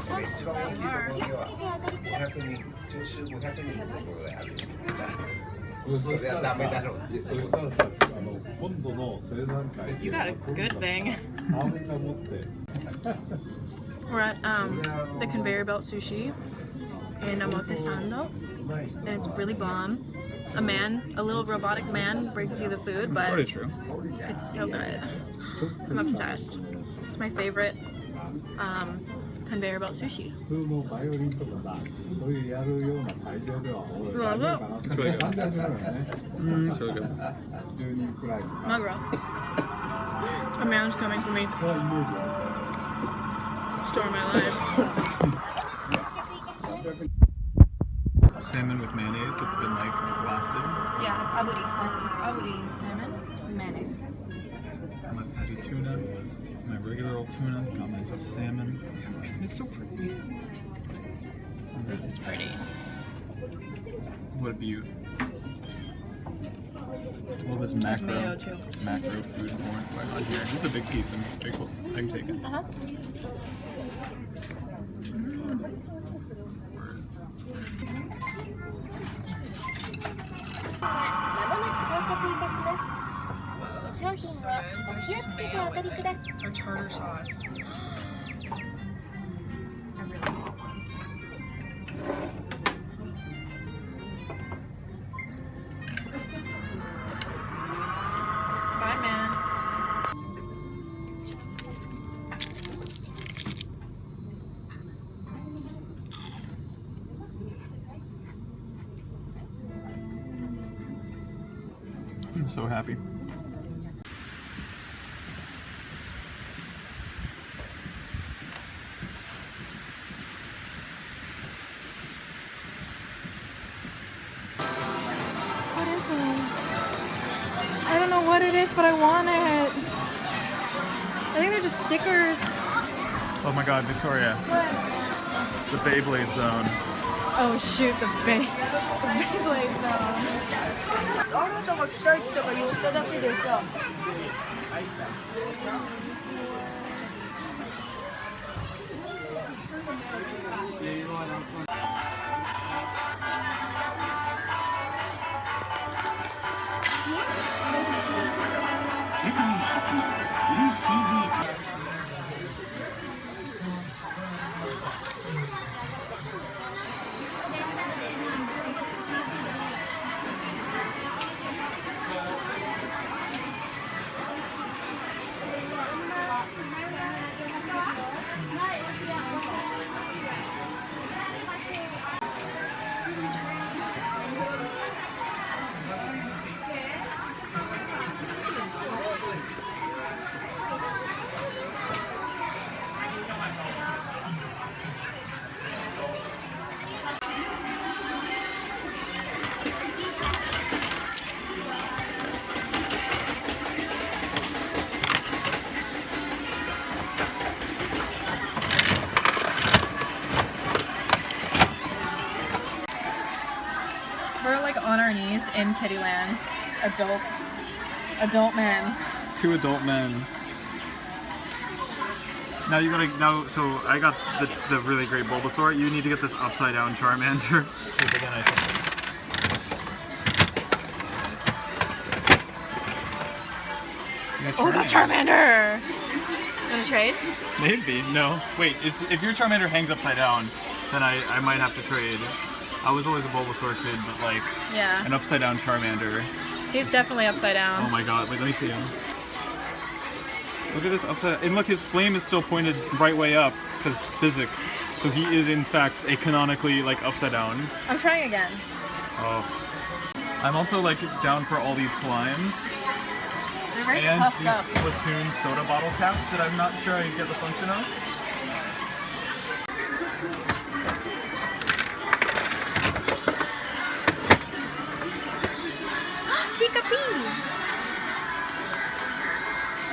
これ一番大きいところでは500人、常習500人のところであるんですが、それはダメだろうっていうところ。今度の生産会 You got a good thing. 青みが持って We're at the conveyor belt sushi in Omotesando, and it's really bomb. A little robotic man brings you the food, but Sort of true. it's so good. I'm obsessed. It's my favorite conveyor belt sushi. 普通のバイオリンとかさそういうやるような会場では俺大丈夫かなって感じがするよね It's really good. 10人くらい Magro. A man's coming for me. のイメージある Story my life. Salmon with mayonnaise. It's been like blasted. Yeah, it's aburi salmon. It's aburi salmon with mayonnaise. My fatty tuna. My regular old tuna. Got my salmon. It's so pretty. This is pretty. What a beaut. All this There's macro, mayo too. macro food more right on here. This is a big piece. I'm grateful. I can take it. Uh-huh. Our tartar sauce. I really want one. Bye, man. I'm so happy. What is it? I don't know what it is, but I want it. I think they're just stickers. Oh my god, Victoria. The Beyblade zone. Oh shoot, the Beyblade zone. あなたが来たいって言ったから言っただけでさ。We're like on our knees in Kittyland. Adult men. 2 adult men. Now you gotta so I got the really great Bulbasaur. You need to get this upside down Charmander. Oh, we got Charmander! You wanna trade? Maybe. No. Wait, if your Charmander hangs upside down, then I might have to trade. I was always a Bulbasaur kid, but like Yeah. an upside down Charmander. He's definitely upside Oh down. my god, wait, let me see him. Look at this upside, and look, his flame is still pointed right way up, because physics. So he is in fact a canonically like upside down. I'm trying again. Oh. I'm also like down for all these slimes. They're very And puffed these up. Splatoon soda bottle caps that I'm not sure I get the function of. Pika-pee!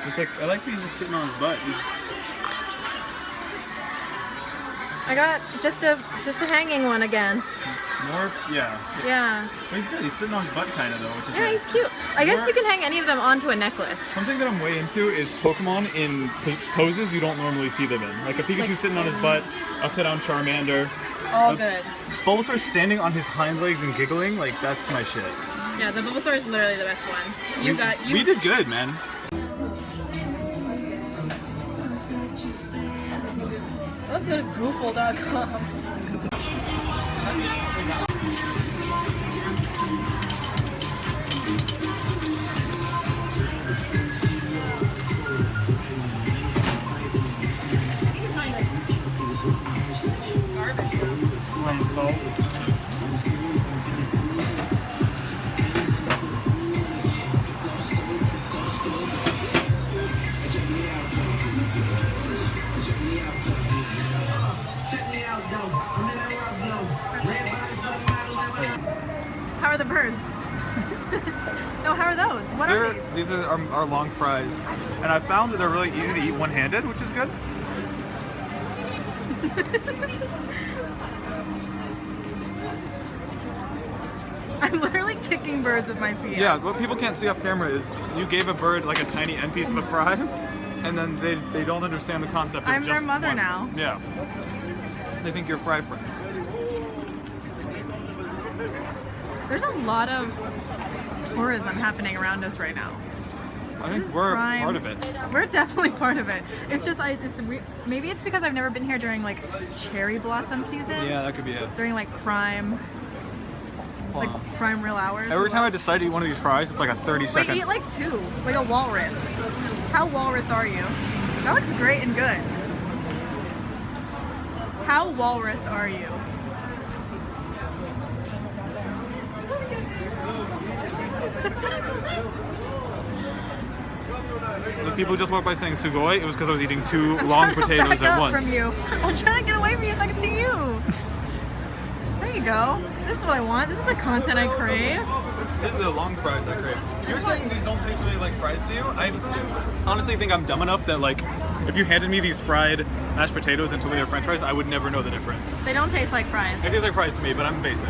It's like, I like these just sitting on his butt. I got just a hanging one again. More, yeah. Yeah. But he's good. He's sitting on his butt kind of though, which is Yeah, nice. he's cute. I guess you can hang any of them onto a necklace. Something that I'm way into is Pokemon in poses you don't normally see them in. Like a Pikachu sitting on his butt, upside down Charmander. All good. Bulbasaur standing on his hind legs and giggling, like that's my shit. Yeah, the Bulbasaur is literally the best one. We did good, man. Let's go to goofle.com. Plain salt. How are the birds? No, how are those? What are these? These are our long fries, and I found that they're really easy to eat one-handed, which is good. I'm literally kicking birds with my feet. Yeah, what people can't see off camera is you gave a bird like a tiny end piece of a fry, and then they don't understand the concept of I'm just their mother one. now. Yeah. They think you're fry friends. There's a lot of tourism happening around us right now. I think we're prime. part of it. We're definitely part of it. It's just maybe it's because I've never been here during like cherry blossom season. Yeah, that could be it. During like prime real hours. Every time I decide to eat one of these fries, it's like a 30-second. Wait, eat like two, like a walrus. How walrus are you? That looks great and good. How walrus are you? The people who just walked by saying sugoi, it was because I was eating two I'm long trying to potatoes back at up once. From you. I'm trying to get away from you so I can see you. There you go. This is what I want. This is the content I crave. This is the long fries I crave. You're saying these don't taste really like fries to you? I honestly think I'm dumb enough that like, if you handed me these fried mashed potatoes and told me they're French fries, I would never know the difference. They don't taste like fries. It tastes like fries to me, but I'm basic.